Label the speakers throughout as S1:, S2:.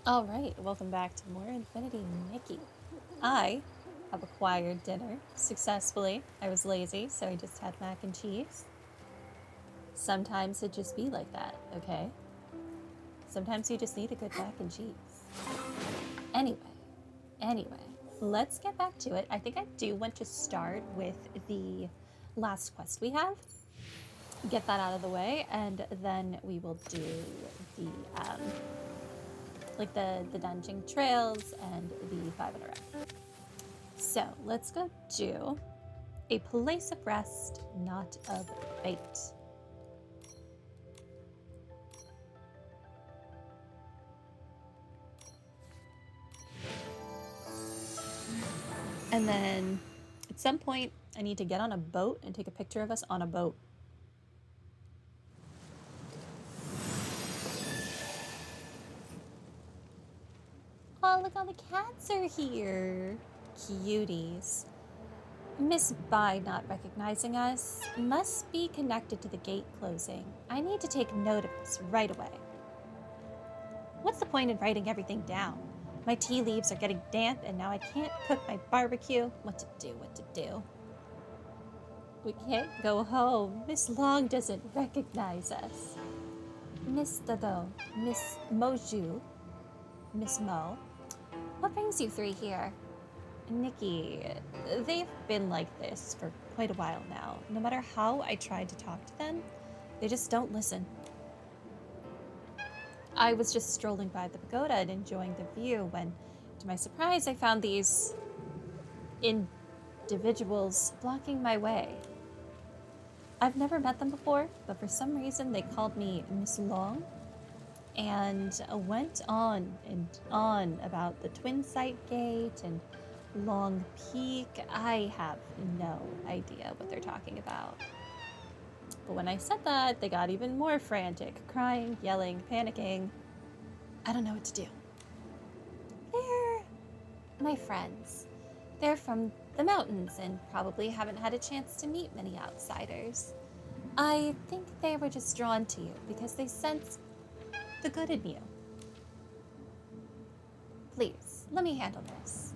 S1: Alright, welcome back to More Infinity Nikki. I have acquired dinner successfully. I was lazy, so I just had mac and cheese. Sometimes it just be like that, okay? Sometimes you just need a good mac and cheese. Anyway, let's get back to it. I think I do want to start with the last quest we have. Get that out of the way, and then we will do the the Danqing Trails and the 5 in a row. So let's go do a place of rest, not of fate. And then at some point, I need to get on a boat and take a picture of us on a boat. Oh, look, all the cats are here. Cuties. Miss Bai not recognizing us must be connected to the gate closing. I need to take note of this right away. What's the point in writing everything down? My tea leaves are getting damp and now I can't cook my barbecue. What to do? We can't go home. Miss Long doesn't recognize us. Miss Dodo, Miss Moju, Miss Mo. What brings you three here? Nikki, they've been like this for quite a while now. No matter how I tried to talk to them, they just don't listen. I was just strolling by the pagoda and enjoying the view when, to my surprise, I found these individuals blocking my way. I've never met them before, but for some reason they called me Miss Long and went on and on about the Twin Sight Gate and Long Peak. I have no idea what they're talking about. But when I said that, they got even more frantic, crying, yelling, panicking. I don't know what to do. They're my friends. They're from the mountains and probably haven't had a chance to meet many outsiders. I think they were just drawn to you because they sense the good in you. Please, let me handle this.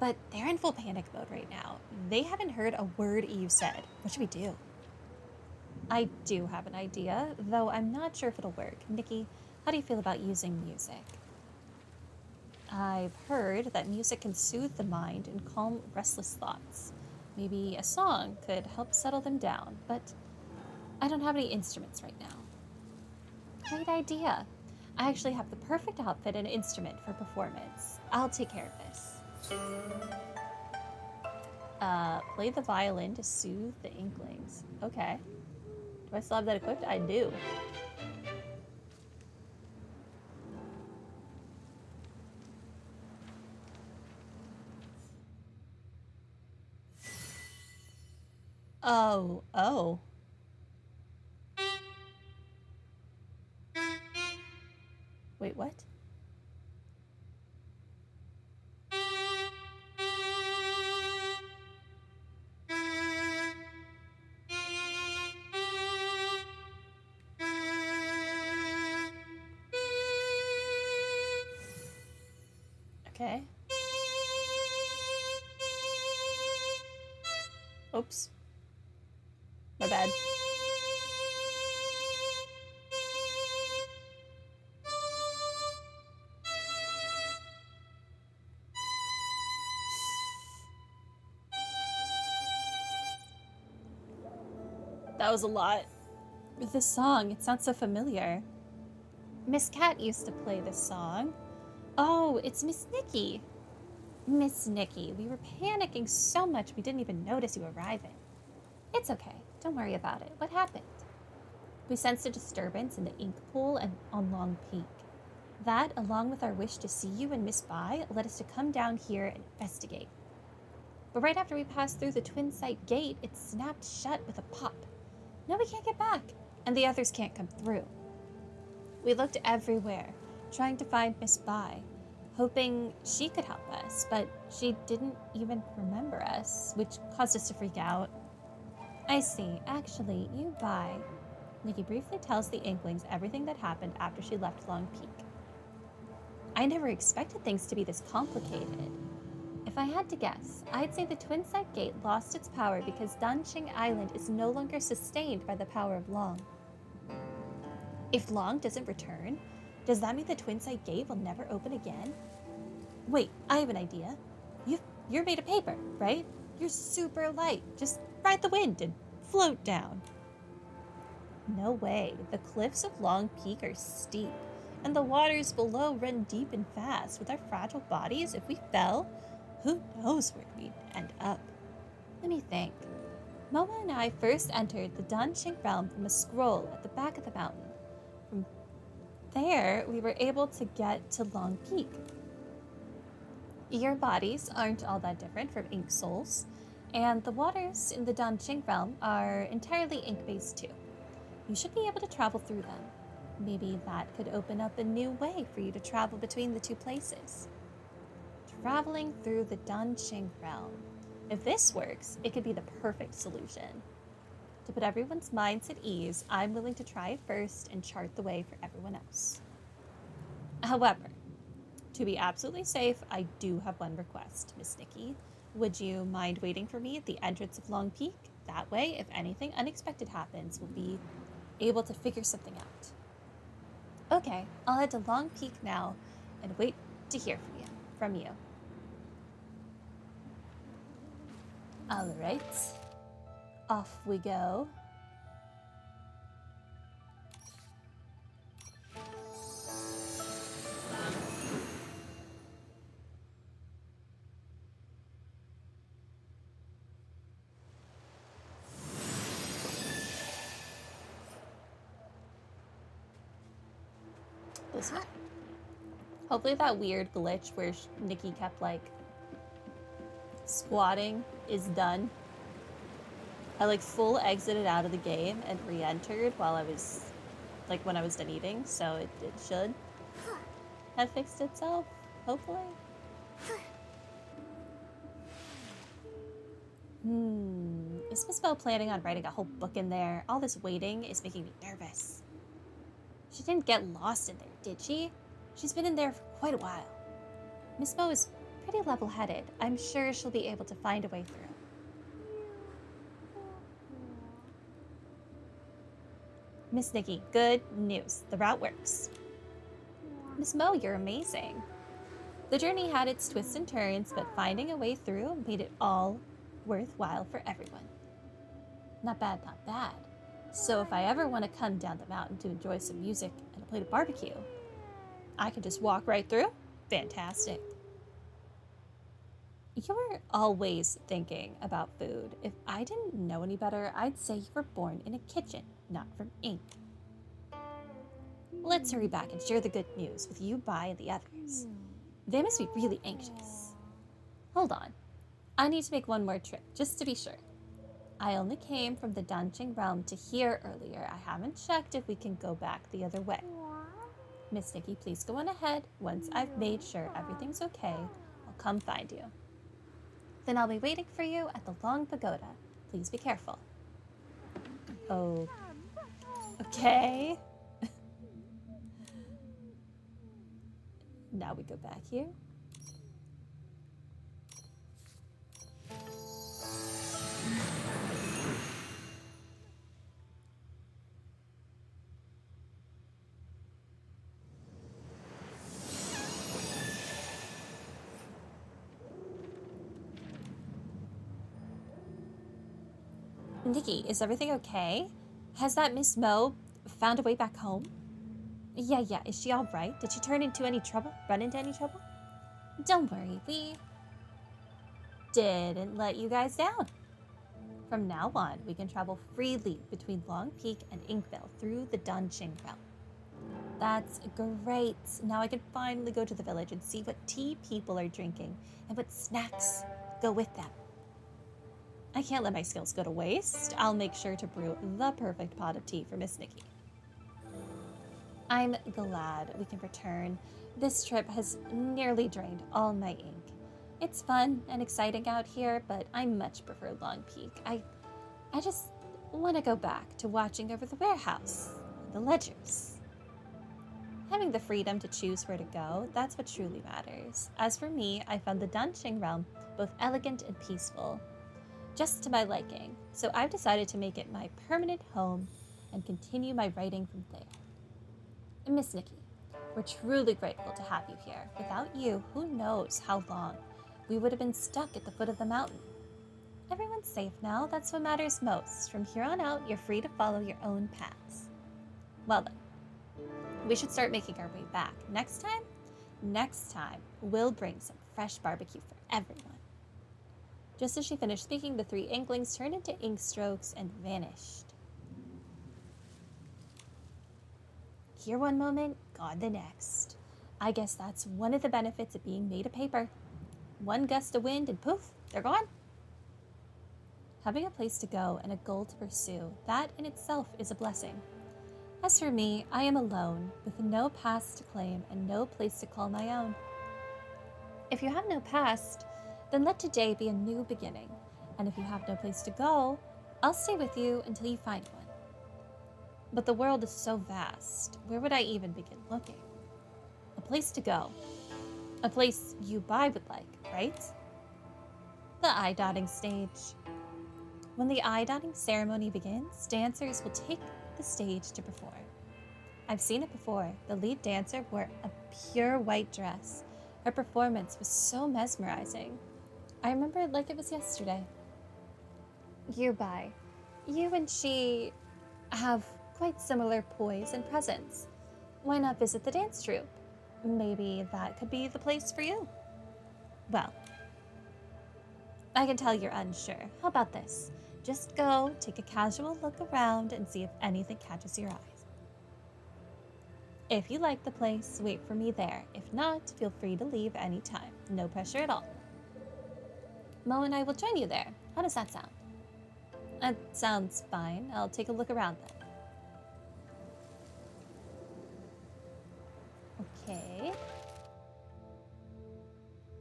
S1: But they're in full panic mode right now. They haven't heard a word you said. What should we do? I do have an idea, though I'm not sure if it'll work. Nikki, how do you feel about using music? I've heard that music can soothe the mind and calm restless thoughts. Maybe a song could help settle them down, but I don't have any instruments right now. Great idea. I actually have the perfect outfit and instrument for performance. I'll take care of this. Play the violin to soothe the inklings. Okay. Do I still have that equipped? I do. Oh. Wait, what? Okay. Oops. My bad. That was a lot. This song, it sounds so familiar. Miss Cat used to play this song. Oh, it's Miss Nikki. Miss Nikki, we were panicking so much we didn't even notice you arriving. It's okay. Don't worry about it. What happened? We sensed a disturbance in the ink pool and on Long Peak. That, along with our wish to see you and Miss Bai, led us to come down here and investigate. But right after we passed through the Twin Sight Gate, it snapped shut with a pop. Now we can't get back, and the others can't come through. We looked everywhere, trying to find Miss Bai, hoping she could help us, but she didn't even remember us, which caused us to freak out. I see. Actually, you Bai. Nikki briefly tells the Inklings everything that happened after she left Long Peak. I never expected things to be this complicated. If I had to guess, I'd say the Twin Side Gate lost its power because Danqing Island is no longer sustained by the power of Long. If Long doesn't return, does that mean the Twin Side Gate will never open again? Wait, I have an idea. You're made of paper, right? You're super light. Just ride the wind and float down. No way. The cliffs of Long Peak are steep, and the waters below run deep and fast. With our fragile bodies, if we fell, who knows where we'd end up? Let me think. Moa and I first entered the Danqing realm from a scroll at the back of the mountain. From there, we were able to get to Long Peak. Your bodies aren't all that different from ink souls, and the waters in the Danqing realm are entirely ink-based too. You should be able to travel through them. Maybe that could open up a new way for you to travel between the two places. Traveling through the Danqing realm. If this works, it could be the perfect solution. To put everyone's minds at ease, I'm willing to try it first and chart the way for everyone else. However, to be absolutely safe, I do have one request, Miss Nikki. Would you mind waiting for me at the entrance of Long Peak? That way, if anything unexpected happens, we'll be able to figure something out. Okay, I'll head to Long Peak now and wait to hear from you. All right, off we go. This way. Hopefully that weird glitch where Nikki kept like squatting is done. I like full exited out of the game and re-entered while I was like when I was done eating, so it should have fixed itself, hopefully. Is Miss Bell planning on writing a whole book in there? All this waiting is making me nervous. She didn't get lost in there, did she? She's been in there for quite a while. Miss Bo is pretty level-headed. I'm sure she'll be able to find a way through. Miss Nikki, good news. The route works. Miss Mo, you're amazing. The journey had its twists and turns, but finding a way through made it all worthwhile for everyone. Not bad, not bad. So if I ever want to come down the mountain to enjoy some music and a plate of barbecue, I can just walk right through? Fantastic. You're always thinking about food. If I didn't know any better, I'd say you were born in a kitchen, not from ink. Let's hurry back and share the good news with you, Bai, and the others. They must be really anxious. Hold on. I need to make one more trip, just to be sure. I only came from the Danqing realm to here earlier. I haven't checked if we can go back the other way. Miss Nikki, please go on ahead. Once I've made sure everything's okay, I'll come find you. Then I'll be waiting for you at the Long Pagoda. Please be careful. Oh. Okay. Now we go back here. Nikki, is everything okay? Has that Miss Mo found a way back home? Yeah, is she all right? Did she run into any trouble? Don't worry, we didn't let you guys down. From now on, we can travel freely between Long Peak and Inkville through the Danqing realm. That's great. Now I can finally go to the village and see what tea people are drinking and what snacks go with them. I can't let my skills go to waste. I'll make sure to brew the perfect pot of tea for Miss Nikki. I'm glad we can return. This trip has nearly drained all my ink. It's fun and exciting out here, but I much prefer Long Peak. I just want to go back to watching over the warehouse and the ledgers. Having the freedom to choose where to go, that's what truly matters. As for me, I found the Danqing realm both elegant and peaceful, just to my liking, so I've decided to make it my permanent home and continue my writing from there. And Miss Nikki, we're truly grateful to have you here. Without you, who knows how long we would have been stuck at the foot of the mountain. Everyone's safe now, that's what matters most. From here on out, you're free to follow your own paths. Well then, we should start making our way back. Next time, we'll bring some fresh barbecue for everyone. Just as she finished speaking, the three inklings turned into ink strokes and vanished. Here one moment, gone the next. I guess that's one of the benefits of being made of paper. One gust of wind and poof, they're gone. Having a place to go and a goal to pursue, that in itself is a blessing. As for me, I am alone, with no past to claim and no place to call my own. If you have no past, then let today be a new beginning. And if you have no place to go, I'll stay with you until you find one. But the world is so vast, where would I even begin looking? A place to go. A place Yubai would like, right? The eye-dotting stage. When the eye-dotting ceremony begins, dancers will take the stage to perform. I've seen it before. The lead dancer wore a pure white dress. Her performance was so mesmerizing. I remember it like it was yesterday. Yubai, you and she have quite similar poise and presence. Why not visit the dance troupe? Maybe that could be the place for you. Well, I can tell you're unsure. How about this? Just go, take a casual look around, and see if anything catches your eyes. If you like the place, wait for me there. If not, feel free to leave anytime. No pressure at all. Mo and I will join you there. How does that sound? That sounds fine. I'll take a look around then. Okay.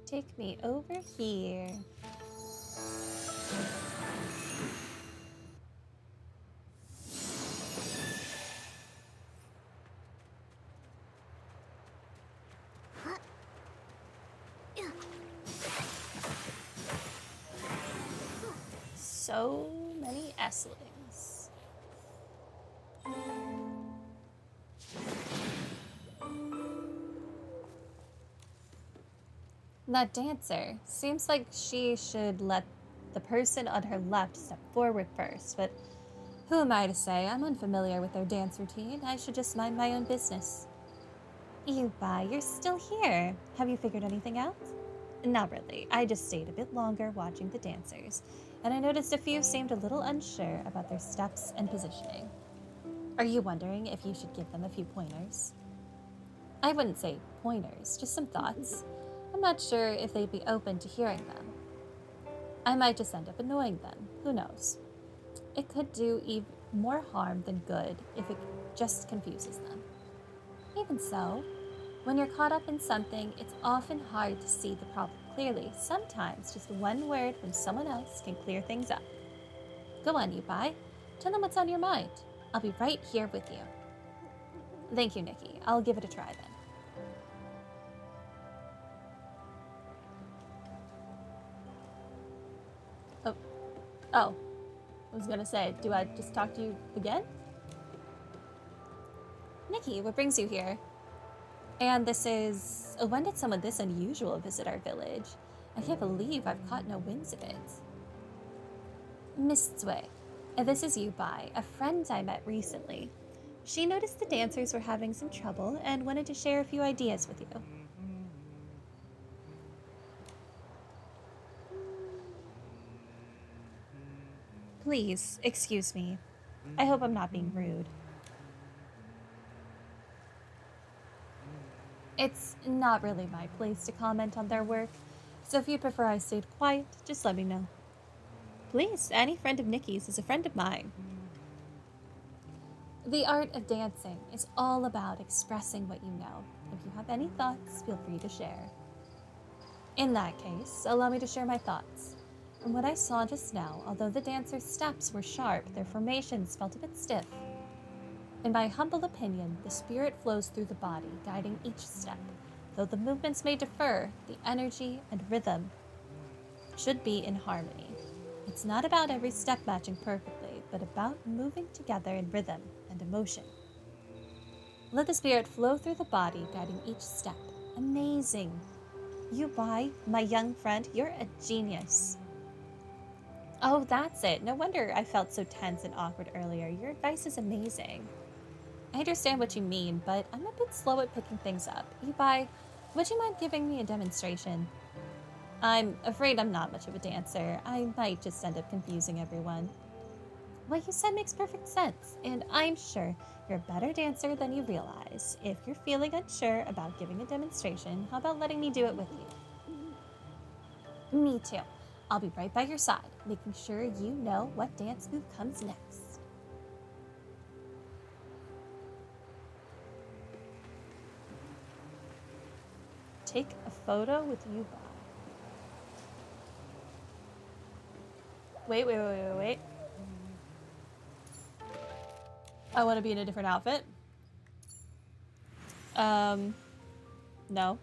S1: Take me over here. So many S-lings. That dancer seems like she should let the person on her left step forward first, but who am I to say? I'm unfamiliar with their dance routine. I should just mind my own business. Yubai, you're still here. Have you figured anything out? Not really. I just stayed a bit longer watching the dancers, and I noticed a few seemed a little unsure about their steps and positioning. Are you wondering if you should give them a few pointers? I wouldn't say pointers, just some thoughts. I'm not sure if they'd be open to hearing them. I might just end up annoying them. Who knows? It could do even more harm than good if it just confuses them. Even so, when you're caught up in something, it's often hard to see the problem clearly. Sometimes just one word from someone else can clear things up. Go on, Yubai. Tell them what's on your mind. I'll be right here with you. Thank you, Nikki. I'll give it a try then. Oh, I was gonna say, do I just talk to you again? Nikki, what brings you here? And this is... Oh, when did someone this unusual visit our village? I can't believe I've caught no winds of it. Miss Tsui, this is Yubai, a friend I met recently. She noticed the dancers were having some trouble and wanted to share a few ideas with you. Please, excuse me. I hope I'm not being rude. It's not really my place to comment on their work, so if you prefer I stayed quiet, just let me know. Please, any friend of Nikki's is a friend of mine. The art of dancing is all about expressing what you know. If you have any thoughts, feel free to share. In that case, allow me to share my thoughts. From what I saw just now, although the dancers' steps were sharp, their formations felt a bit stiff. In my humble opinion, the spirit flows through the body, guiding each step. Though the movements may differ, the energy and rhythm should be in harmony. It's not about every step matching perfectly, but about moving together in rhythm and emotion. Let the spirit flow through the body, guiding each step. Amazing. You Bai, my young friend, you're a genius. Oh, that's it. No wonder I felt so tense and awkward earlier. Your advice is amazing. I understand what you mean, but I'm a bit slow at picking things up. Yubai, would you mind giving me a demonstration? I'm afraid I'm not much of a dancer. I might just end up confusing everyone. What you said makes perfect sense, and I'm sure you're a better dancer than you realize. If you're feeling unsure about giving a demonstration, how about letting me do it with you? Me too. I'll be right by your side, making sure you know what dance move comes next. Take a photo with you, Bob. Wait. I want to be in a different outfit. No.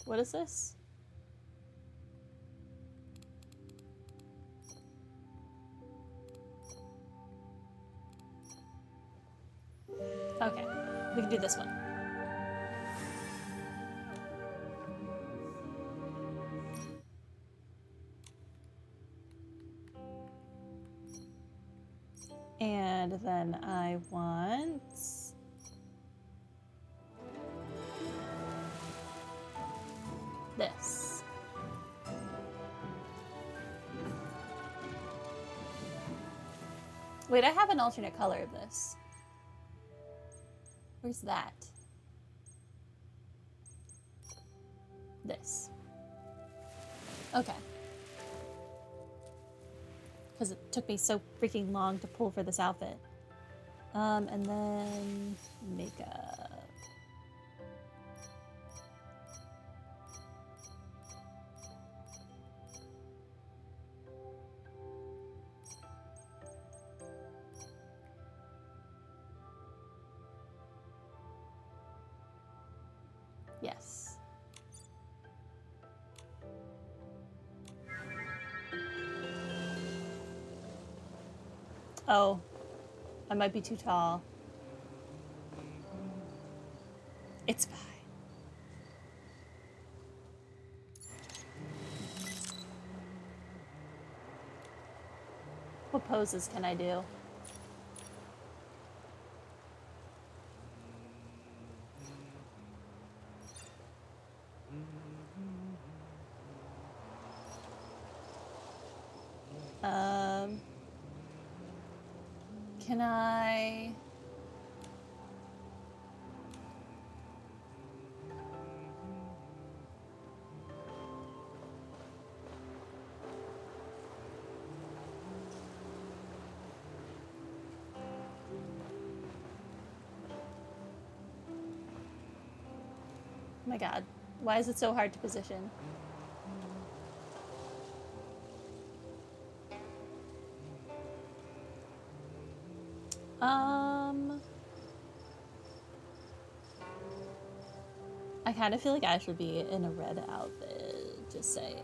S1: What is this? Okay, we can do this one. And then I want this. Wait, I have an alternate color of this. Where's that? This. Okay. Because it took me so freaking long to pull for this outfit. And then makeup. Yes. Oh, I might be too tall. It's fine. What poses can I do? Can I... Oh my god. Why is it so hard to position? I kind of feel like I should be in a red outfit. Just saying.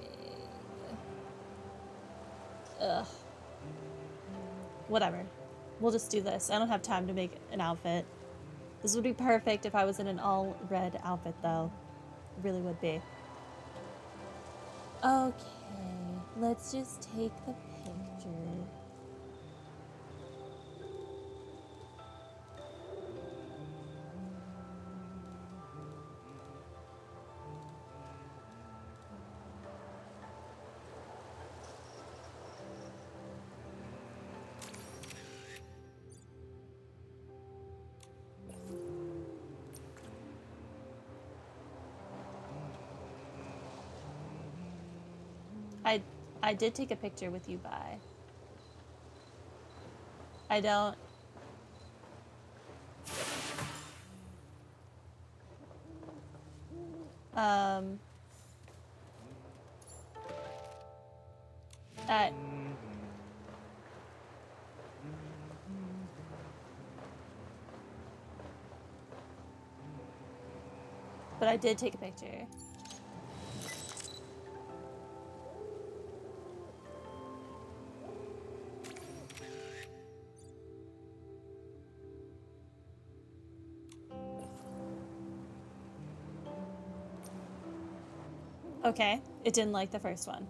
S1: Ugh. Whatever. We'll just do this. I don't have time to make an outfit. This would be perfect if I was in an all red outfit, though. It really would be. Okay, let's just take the picture. I did take a picture with you, Bai. I don't... But I did take a picture. Okay, it didn't like the first one.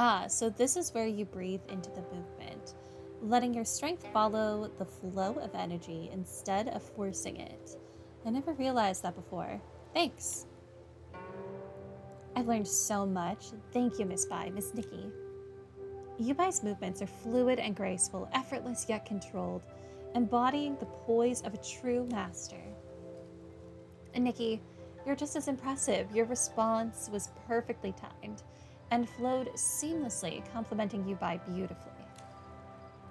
S1: Ah, so this is where you breathe into the movement, letting your strength follow the flow of energy instead of forcing it. I never realized that before. Thanks. I've learned so much. Thank you, Miss Nikki. Yubai's movements are fluid and graceful, effortless yet controlled, embodying the poise of a true master. And Nikki, you're just as impressive. Your response was perfectly timed and flowed seamlessly, complementing Yubai beautifully.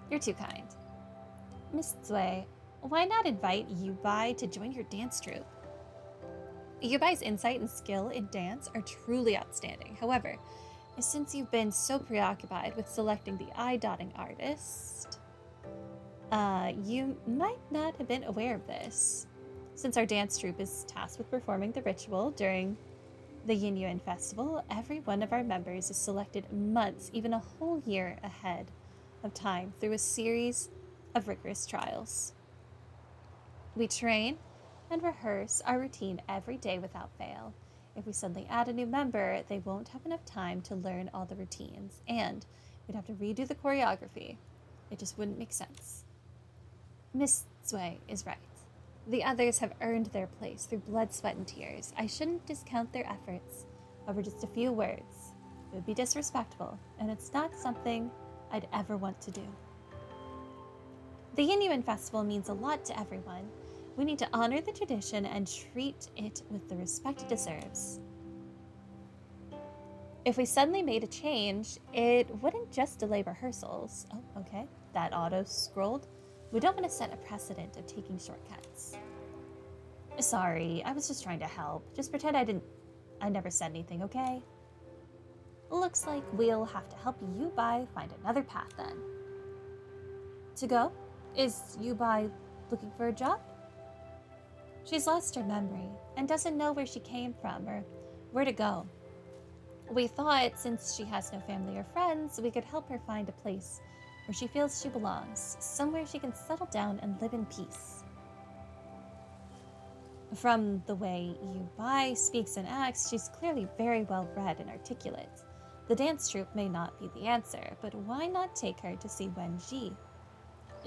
S1: You're too kind. Miss Zui, why not invite Yubai to join your dance troupe? Yubai's insight and skill in dance are truly outstanding. However, since you've been so preoccupied with selecting the eye-dotting artist, you might not have been aware of this. Since our dance troupe is tasked with performing the ritual during the Yin Yuan Festival, every one of our members is selected months, even a whole year ahead of time through a series of rigorous trials. We train and rehearse our routine every day without fail. If we suddenly add a new member, they won't have enough time to learn all the routines, and we'd have to redo the choreography. It just wouldn't make sense. Miss Zui is right. The others have earned their place through blood, sweat, and tears. I shouldn't discount their efforts over just a few words. It would be disrespectful, and it's not something I'd ever want to do. The Yin Yuan Festival means a lot to everyone. We need to honor the tradition and treat it with the respect it deserves. If we suddenly made a change, it wouldn't just delay rehearsals. Oh, okay. That auto-scrolled. We don't want to set a precedent of taking shortcuts. Sorry, I was just trying to help. Just pretend I never said anything, okay? Looks like we'll have to help Yubai find another path then. To go? Is Yubai looking for a job? She's lost her memory and doesn't know where she came from or where to go. We thought since she has no family or friends, we could help her find a place where she feels she belongs, somewhere she can settle down and live in peace. From the way Yubai speaks and acts, she's clearly very well read and articulate. The dance troupe may not be the answer, but why not take her to see Wenji?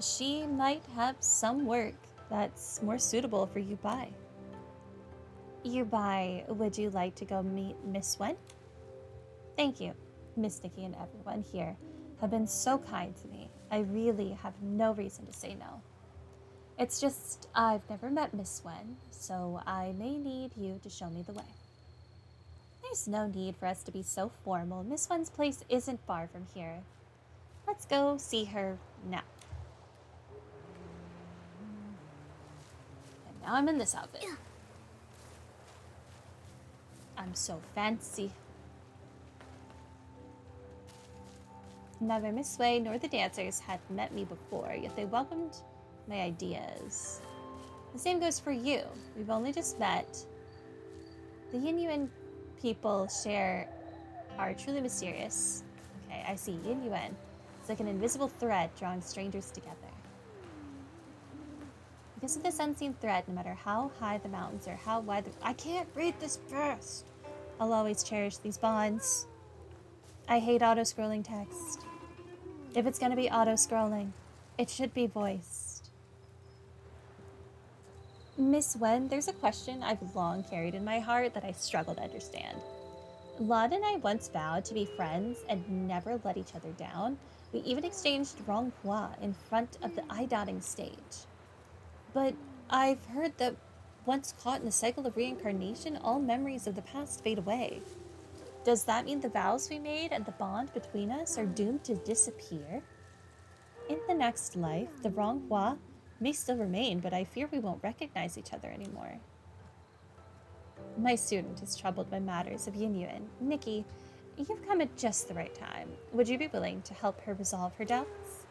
S1: She might have some work that's more suitable for Yubai. Yubai, would you like to go meet Miss Wen? Thank you. Miss Nikki and everyone here have been so kind to me. I really have no reason to say no. It's just I've never met Miss Wen, so I may need you to show me the way. There's no need for us to be so formal. Miss Wen's place isn't far from here. Let's go see her now. And now I'm in this outfit. I'm so fancy. Neither Miss Wei nor the dancers had met me before, yet they welcomed my ideas. The same goes for you. We've only just met. The Yin Yuan people are truly mysterious. Okay, I see Yin Yuan. It's like an invisible thread drawing strangers together. Because of this unseen thread, no matter how high the mountains or how wide I can't read this fast. I'll always cherish these bonds. I hate auto-scrolling text. If it's gonna be auto-scrolling, it should be voiced. Miss Wen, there's a question I've long carried in my heart that I struggle to understand. Lud and I once vowed to be friends and never let each other down. We even exchanged Ronghua in front of the eye-dotting stage. But I've heard that once caught in the cycle of reincarnation, all memories of the past fade away. Does that mean the vows we made and the bond between us are doomed to disappear? In the next life, the Ronghua may still remain, but I fear we won't recognize each other anymore. My student is troubled by matters of Yin Yuan. Nikki, you've come at just the right time. Would you be willing to help her resolve her doubts?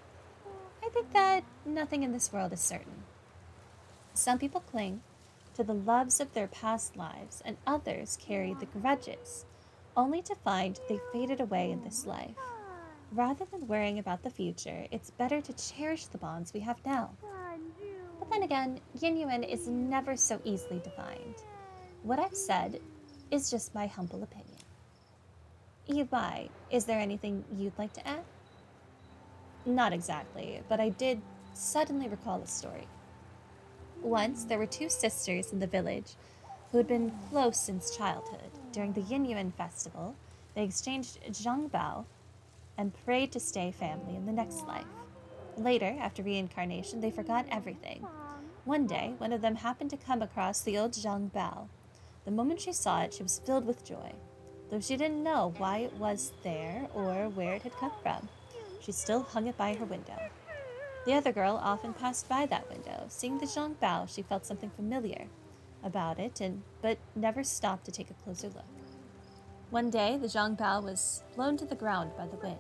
S1: I think that nothing in this world is certain. Some people cling to the loves of their past lives, and others carry the grudges, only to find they faded away in this life. Rather than worrying about the future, it's better to cherish the bonds we have now. But then again, yin yuan is never so easily defined. What I've said is just my humble opinion. Yubai, is there anything you'd like to add? Not exactly, but I did suddenly recall a story. Once, there were two sisters in the village who had been close since childhood. During the Yin Yuan festival, they exchanged zhangbao and prayed to stay family in the next life. Later, after reincarnation, they forgot everything. One day, one of them happened to come across the old zhangbao. The moment she saw it, she was filled with joy. Though she didn't know why it was there or where it had come from, she still hung it by her window. The other girl often passed by that window. Seeing the zhangbao, she felt something familiar about it, but never stopped to take a closer look. One day, the zhangbao was blown to the ground by the wind.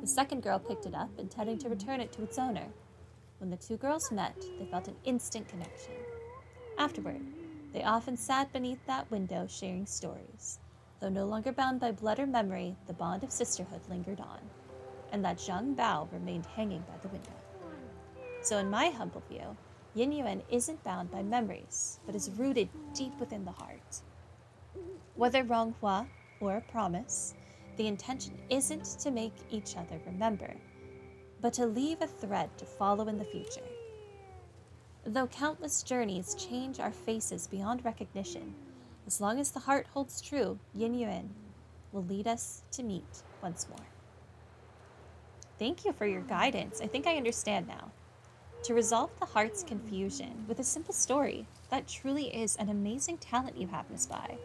S1: The second girl picked it up, intending to return it to its owner. When the two girls met, they felt an instant connection. Afterward, they often sat beneath that window sharing stories. Though no longer bound by blood or memory, the bond of sisterhood lingered on, and that zhangbao remained hanging by the window. So in my humble view, yin yuan isn't bound by memories, but is rooted deep within the heart. Whether ronghua or a promise, the intention isn't to make each other remember, but to leave a thread to follow in the future. Though countless journeys change our faces beyond recognition, as long as the heart holds true, yin yuan will lead us to meet once more. Thank you for your guidance. I think I understand now. To resolve the heart's confusion with a simple story, that truly is an amazing talent you have, Miss Bai.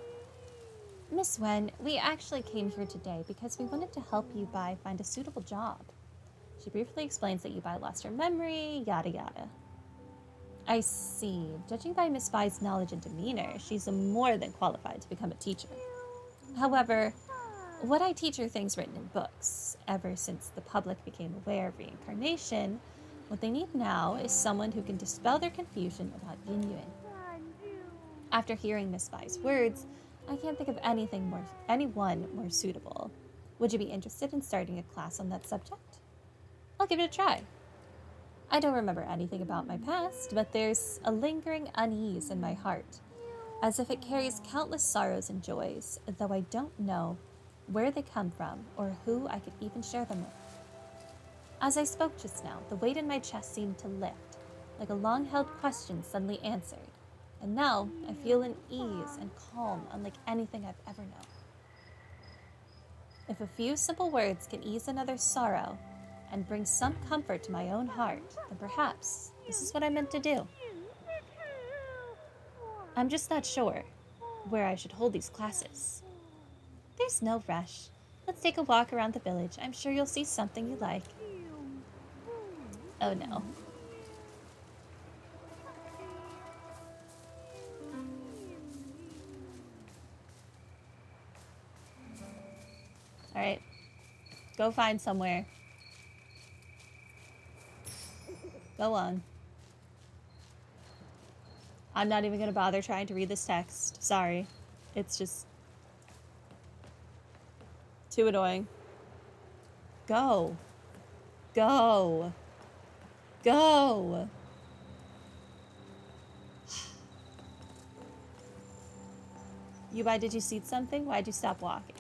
S1: Miss Wen, we actually came here today because we wanted to help Yubai find a suitable job. She briefly explains that Yubai lost her memory, yada yada. I see. Judging by Miss Bai's knowledge and demeanor, she's more than qualified to become a teacher. However, what I teach are things written in books. Ever since the public became aware of reincarnation, what they need now is someone who can dispel their confusion about yin yuan. After hearing Miss Bai's words, I can't think of anyone more suitable. Would you be interested in starting a class on that subject? I'll give it a try. I don't remember anything about my past, but there's a lingering unease in my heart, as if it carries countless sorrows and joys, though I don't know where they come from or who I could even share them with. As I spoke just now, the weight in my chest seemed to lift, like a long-held question suddenly answered, and now I feel an ease and calm unlike anything I've ever known. If a few simple words can ease another's sorrow and bring some comfort to my own heart, then perhaps this is what I'm meant to do. I'm just not sure where I should hold these classes. There's no rush. Let's take a walk around the village. I'm sure you'll see something you like. Oh no. Alright. Go find somewhere. Go on. I'm not even gonna bother trying to read this text. Sorry. It's just too annoying. Go. Go. Go. Yubai, did you see something? Why'd you stop walking?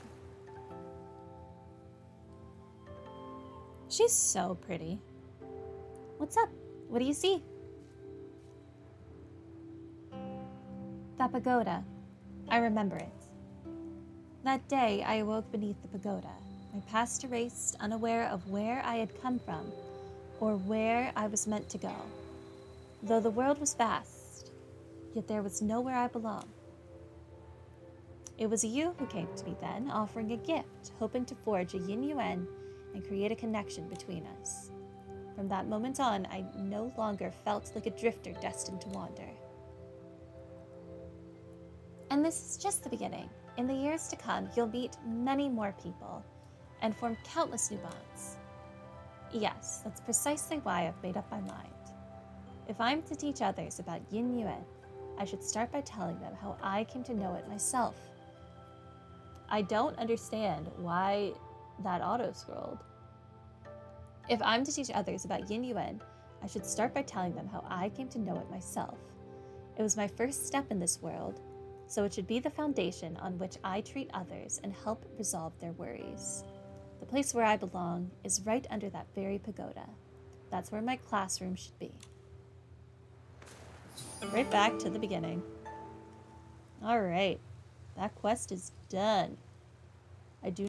S1: She's so pretty. What's up? What do you see? That pagoda. I remember it. That day, I awoke beneath the pagoda, my past erased, unaware of where I had come from or where I was meant to go. Though the world was vast, yet there was nowhere I belonged. It was you who came to me then, offering a gift, hoping to forge a yin yuan and create a connection between us. From that moment on, I no longer felt like a drifter destined to wander. And this is just the beginning. In the years to come, you'll meet many more people and form countless new bonds. Yes, that's precisely why I've made up my mind. If I'm to teach others about yin yuan, I should start by telling them how I came to know it myself. I don't understand why that auto-scrolled. If I'm to teach others about yin yuan, I should start by telling them how I came to know it myself. It was my first step in this world, so it should be the foundation on which I treat others and help resolve their worries. The place where I belong is right under that very pagoda. That's where my classroom should be. Right back to the beginning. All right, that quest is done.